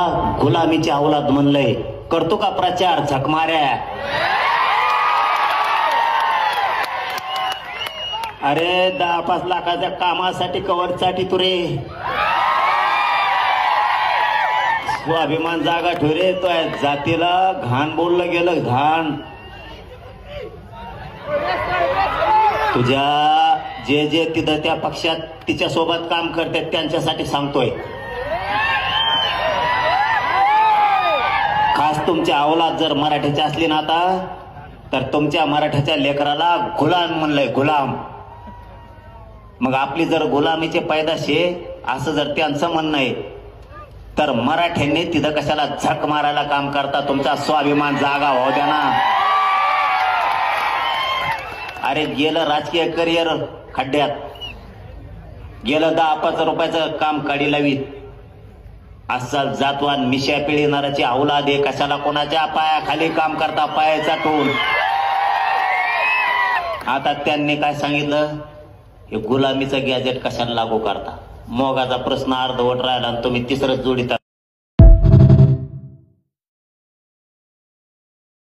गुलामीची अवलाद म्हणलंय, करतो का प्रचार झकमाऱ्या? अरे 10-5 लाखाच्या कामासाठी कवरसाठी तू रे स्वाभिमान जागा ठेवरे. तो जातीला घाण बोललं गेलं, घाण. तुझ्या जे जे तिथं त्या पक्षात तिच्या सोबत काम करतात त्यांच्यासाठी सांगतोय. खास तुमच्या अवलाद जर मराठीची असली ना आता, तर तुमच्या मराठ्याच्या लेकराला गुलाम म्हणलंय, गुलाम. मग आपली जर गुलामीचे पैदाशे असं जर त्यांचं म्हणणं आहे, तर मराठ्यांनी तिथं कशाला झक मारायला काम करता? तुमचा स्वाभिमान जागा हो द्या ना. अरे गेलं राजकीय करिअर खड्ड्यात, गेलं 10-5 रुपयाचं काम काढी लावीत. असा जातवान मिश्या पिळणाराची अवलाद आहे. कशाला कोणाच्या पायाखाली काम करता, पाय चाटून? आता त्यांनी काय सांगितलं, हे गुलामीचं गॅजेट कशाला लागू करता? मोगाचा प्रश्न अर्धवट राहिला आणि तुम्ही तिसरंच जोडीता.